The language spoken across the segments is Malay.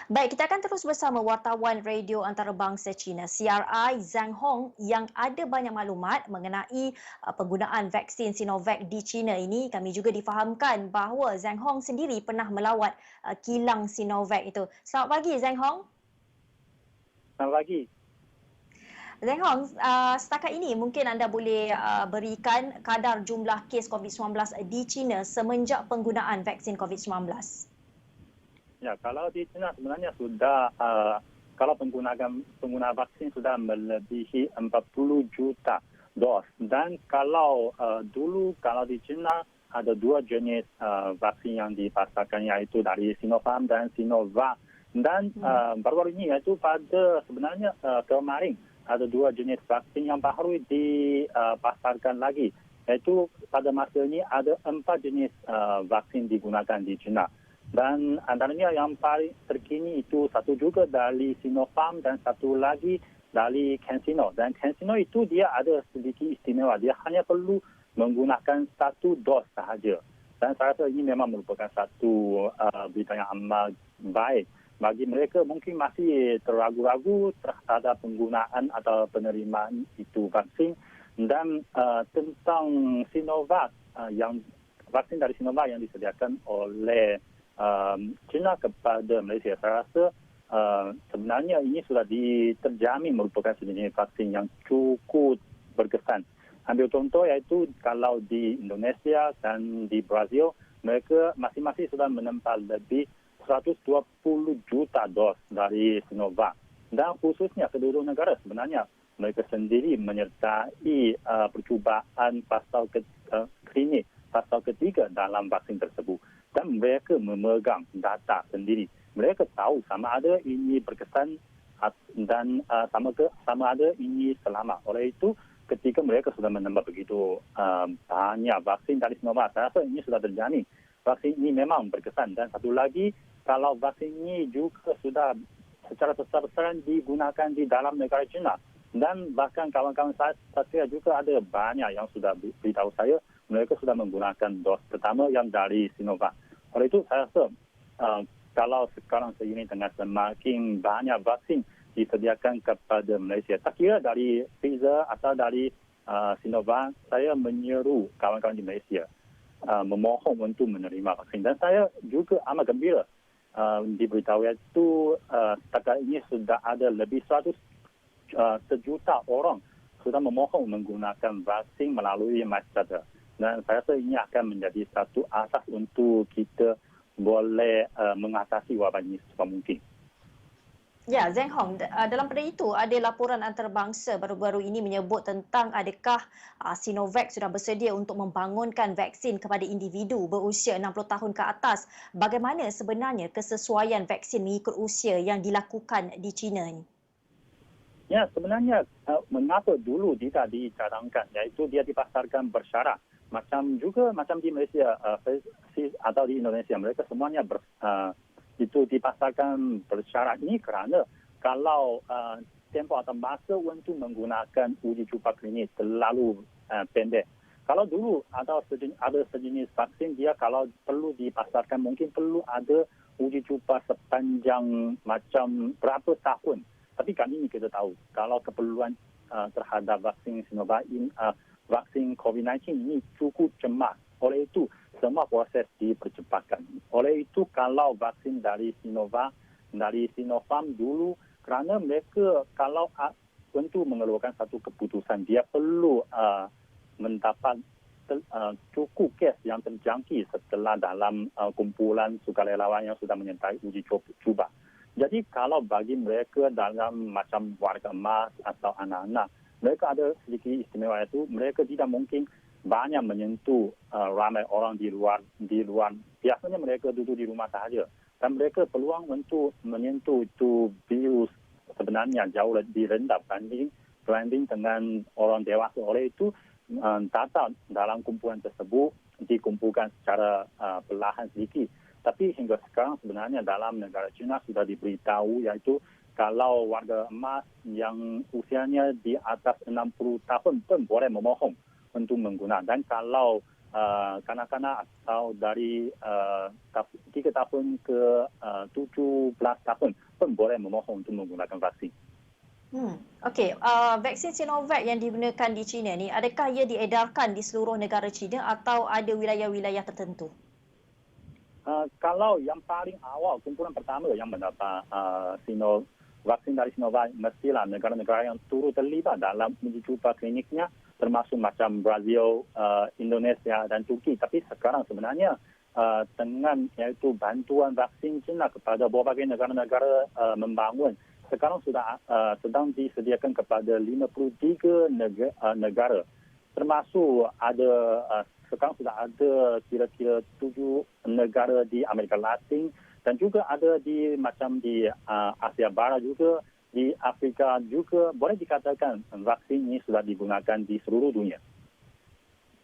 Baik, kita akan terus bersama wartawan radio antarabangsa China CRI Zhang Hong yang ada banyak maklumat mengenai penggunaan vaksin Sinovac di China ini. Kami juga difahamkan bahawa Zhang Hong sendiri pernah melawat kilang Sinovac itu. Selamat pagi Zhang Hong. Selamat pagi. Zhang Hong, setakat ini mungkin anda boleh berikan kadar jumlah kes COVID-19 di China semenjak penggunaan vaksin COVID-19. Ya, kalau di China sebenarnya sudah kalau pengguna vaksin sudah melebihi 40 juta dos. Dan kalau dulu kalau di China ada dua jenis vaksin yang dipasarkan, yaitu dari Sinopharm dan Sinovac. Dan baru-baru ini yaitu pada sebenarnya kemarin ada dua jenis vaksin yang baru dipasarkan lagi. Yaitu pada masa ini ada 4 jenis vaksin digunakan di China. Dan antaranya yang paling terkini itu satu juga dari Sinopharm dan satu lagi dari CanSino. Dan CanSino itu dia ada sedikit istimewa. Dia hanya perlu menggunakan satu dos sahaja. Dan saya rasa ini memang merupakan satu berita yang amat baik. Bagi mereka mungkin masih terragu-ragu terhadap penggunaan atau penerimaan itu vaksin. Dan tentang Sinovac, yang vaksin dari Sinovac yang disediakan oleh China kepada Malaysia, saya rasa sebenarnya ini sudah terjamin merupakan sejenis vaksin yang cukup berkesan. Ambil contoh iaitu kalau di Indonesia dan di Brazil, mereka masing-masing sudah menempel lebih 120 juta dos dari Sinovac. Dan khususnya kedua negara sebenarnya mereka sendiri menyertai percubaan klinik fasa ketiga dalam vaksin tersebut. Dan mereka memegang data sendiri. Mereka tahu sama ada ini berkesan dan sama ada ini selamat. Oleh itu, ketika mereka sudah menambah begitu banyak vaksin dari Sinovac, saya rasa ini sudah terjamin. Vaksin ini memang berkesan. Dan satu lagi, kalau vaksin ini juga sudah secara besar-besaran digunakan di dalam negara China. Dan bahkan kawan-kawan saya juga ada banyak yang sudah beritahu saya, mereka sudah menggunakan dos pertama yang dari Sinovac. Oleh itu, saya rasa kalau sekarang seiring dengan semakin banyak vaksin disediakan kepada Malaysia, tak kira dari Pfizer atau dari Sinovac, saya menyeru kawan-kawan di Malaysia memohon untuk menerima vaksin. Dan saya juga amat gembira diberitahu iaitu setakat ini sudah ada lebih 100 sejuta orang sudah memohon menggunakan vaksin melalui MySejahtera. Dan saya rasa ini akan menjadi satu asas untuk kita boleh mengatasi wabak ini secepat mungkin. Ya, Zhang Hong, dalam pada itu ada laporan antarabangsa baru-baru ini menyebut tentang adakah Sinovac sudah bersedia untuk membangunkan vaksin kepada individu berusia 60 tahun ke atas. Bagaimana sebenarnya kesesuaian vaksin mengikut usia yang dilakukan di China ini? Ya, sebenarnya mengapa dulu tidak dicadangkan, iaitu dia dipasarkan bersyarat. Macam di Malaysia atau di Indonesia, mereka semuanya itu dipasarkan bersyarat. Ini kerana kalau tempoh atau masa untuk menggunakan uji cuba klinik terlalu pendek. Kalau dulu ada sejenis vaksin, dia kalau perlu dipasarkan mungkin perlu ada uji cuba sepanjang macam berapa tahun. Tapi kali ini kita tahu kalau keperluan terhadap vaksin Sinovac vaksin COVID-19 ini cukup cemas. Oleh itu, semua proses dipercepatkan. Oleh itu, kalau vaksin dari Sinovac, dari Sinopharm dulu, kerana mereka kalau untuk mengeluarkan satu keputusan, dia perlu mendapat cukup kes yang terjangkit setelah dalam kumpulan sukarelawan yang sudah menyertai uji cuba. Jadi, kalau bagi mereka dalam macam warga emas atau anak-anak, mereka ada sedikit istimewa itu, mereka tidak mungkin banyak menyentuh ramai orang di luar. Biasanya mereka duduk di rumah sahaja. Dan mereka peluang untuk menyentuh itu virus sebenarnya jauh lebih rendah berbanding dengan orang dewasa. Oleh itu, data dalam kumpulan tersebut dikumpulkan secara perlahan sedikit. Tapi hingga sekarang sebenarnya dalam negara China sudah diberitahu iaitu kalau warga emas yang usianya di atas 60 tahun pun boleh memohon untuk menggunakan. Dan kalau kanak-kanak atau dari 3 tahun ke 17 tahun pun boleh memohon untuk menggunakan vaksin. Okey, vaksin Sinovac yang digunakan di China ni, adakah ia diedarkan di seluruh negara China atau ada wilayah-wilayah tertentu? Kalau yang paling awal, kumpulan pertama yang mendapat vaksin dari Sinovac mestilah negara-negara yang turut terlibat dalam uji coba kliniknya, termasuk macam Brazil, Indonesia dan Turki. Tapi sekarang sebenarnya dengan iaitu bantuan vaksin China kepada berbagai negara-negara membangun, sekarang sudah sedang disediakan kepada 53 negara, termasuk ada sekarang sudah ada kira-kira 7 negara di Amerika Latin dan juga ada di macam di Asia Barat juga, di Afrika juga. Boleh dikatakan vaksin ini sudah digunakan di seluruh dunia.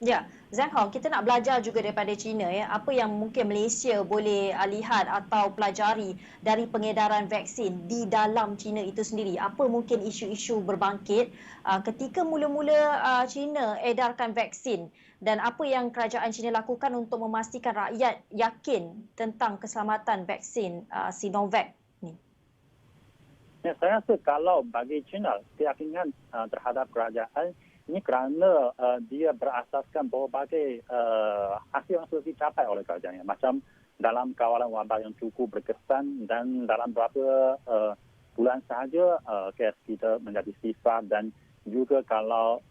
Ya, Zhang Hong, kita nak belajar juga daripada China ya. Apa yang mungkin Malaysia boleh lihat atau pelajari dari pengedaran vaksin di dalam China itu sendiri? Apa mungkin isu-isu berbangkit ketika mula-mula China edarkan vaksin dan apa yang kerajaan China lakukan untuk memastikan rakyat yakin tentang keselamatan vaksin Sinovac ni? Ya, saya rasa kalau bagi China, keyakinan terhadap kerajaan ini kerana dia berasaskan berbagai hasil yang sudah dicapai oleh kerajaan. Macam dalam kawalan wabak yang cukup berkesan dan dalam beberapa bulan sahaja kes kita menjadi sifar dan juga kalau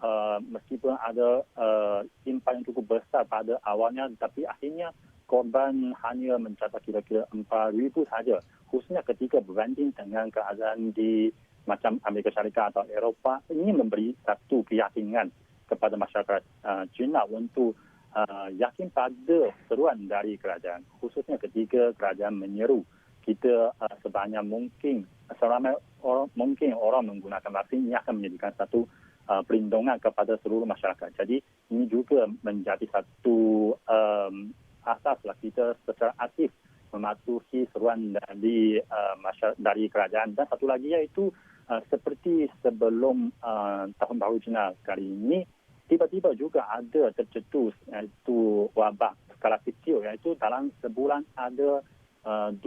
meskipun ada impan yang cukup besar pada awalnya, tapi akhirnya korban hanya mencatat kira-kira 4,000 sahaja. Khususnya ketika berbanding dengan keadaan di macam Amerika Syarikat atau Eropah, ini memberi satu keyakinan kepada masyarakat China untuk yakin pada seruan dari kerajaan. Khususnya ketika kerajaan menyeru kita sebanyak mungkin, seramai mungkin orang menggunakan vaksin, ini akan menjadikan satu perlindungan kepada seluruh masyarakat. Jadi ini juga menjadi satu asaslah kita secara aktif mematuhi seruan dari kerajaan. Dan satu lagi iaitu seperti sebelum tahun baru Cina kali ini, tiba-tiba juga ada tercetus iaitu wabak skala kecil, iaitu dalam sebulan ada 2,000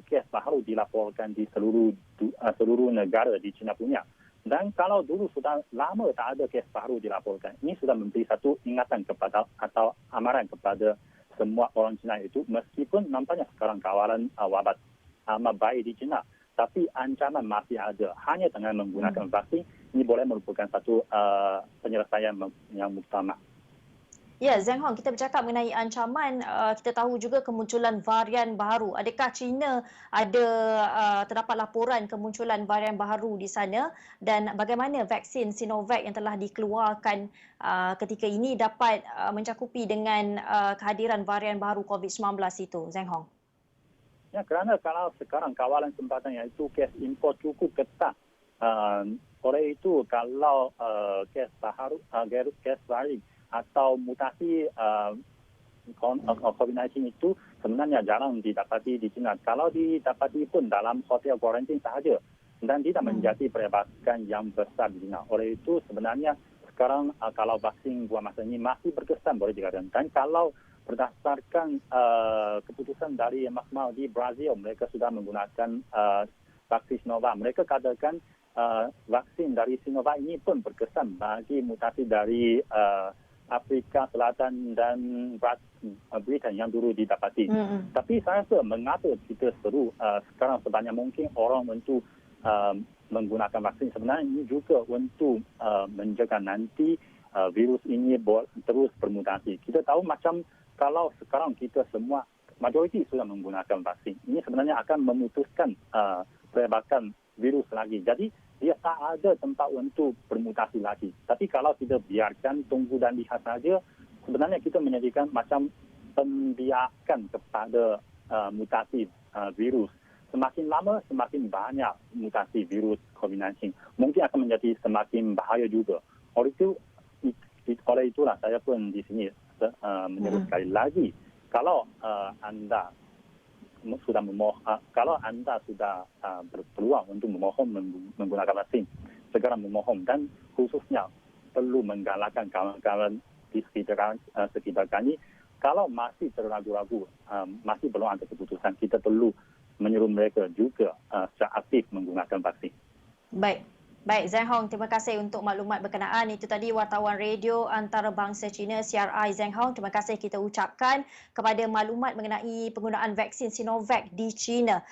kes baru dilaporkan di seluruh negara di China punya. Dan kalau dulu sudah lama tak ada kes baru dilaporkan, ini sudah memberi satu ingatan kepada atau amaran kepada semua orang China itu, meskipun nampaknya sekarang kawalan wabak amat baik di China, tapi ancaman masih ada. Hanya dengan menggunakan vaksin, ini boleh merupakan satu penyelesaian yang utama. Ya, Zhang Hong, kita bercakap mengenai ancaman, kita tahu juga kemunculan varian baru. Adakah China ada terdapat laporan kemunculan varian baru di sana dan bagaimana vaksin Sinovac yang telah dikeluarkan ketika ini dapat mencakupi dengan kehadiran varian baru COVID-19 itu, Zhang Hong? Ya, kerana kalau sekarang kawalan tempatan iaitu kes impor cukup ketat. Oleh itu, kalau kes baru atau mutasi COVID-19 itu sebenarnya jarang didapati di China. Kalau didapati pun dalam hotel kuarantin sahaja dan tidak menjadi perhebasan yang besar di China. Oleh itu, sebenarnya sekarang kalau vaksin buat masa ini masih berkesan boleh dikatakan. Dan kalau berdasarkan keputusan dari Mahkamah di Brazil, mereka sudah menggunakan vaksin Sinovac. Mereka katakan vaksin dari Sinovac ini pun berkesan bagi mutasi dari Afrika Selatan dan Britain yang dulu didapati. Tapi saya rasa mengapa kita seru sekarang sebanyak mungkin orang untuk menggunakan vaksin, sebenarnya ini juga untuk menjaga nanti virus ini terus bermutasi. Kita tahu macam kalau sekarang kita semua majoriti sudah menggunakan vaksin, ini sebenarnya akan memutuskan perhebasan virus lagi. Jadi dia tak ada tempat untuk bermutasi lagi. Tapi kalau kita biarkan tunggu dan lihat saja, sebenarnya kita menjadikan macam pembiarkan kepada mutasi virus. Semakin lama, semakin banyak mutasi virus COVID-19. Mungkin akan menjadi semakin bahaya juga. Oleh itulah saya pun di sini menyeru sekali lagi, kalau anda sudah berpeluang untuk memohon menggunakan vaksin, segera memohon, dan khususnya perlu menggalakkan kawan-kawan di sekitar kami, kalau masih terragu-ragu, masih belum ada keputusan, kita perlu menyuruh mereka juga secara aktif menggunakan vaksin. Baik. Baik, Zheng Hong, terima kasih untuk maklumat berkenaan. Itu tadi wartawan radio antarabangsa China CRI Zheng Hong. Terima kasih kita ucapkan kepada maklumat mengenai penggunaan vaksin Sinovac di China.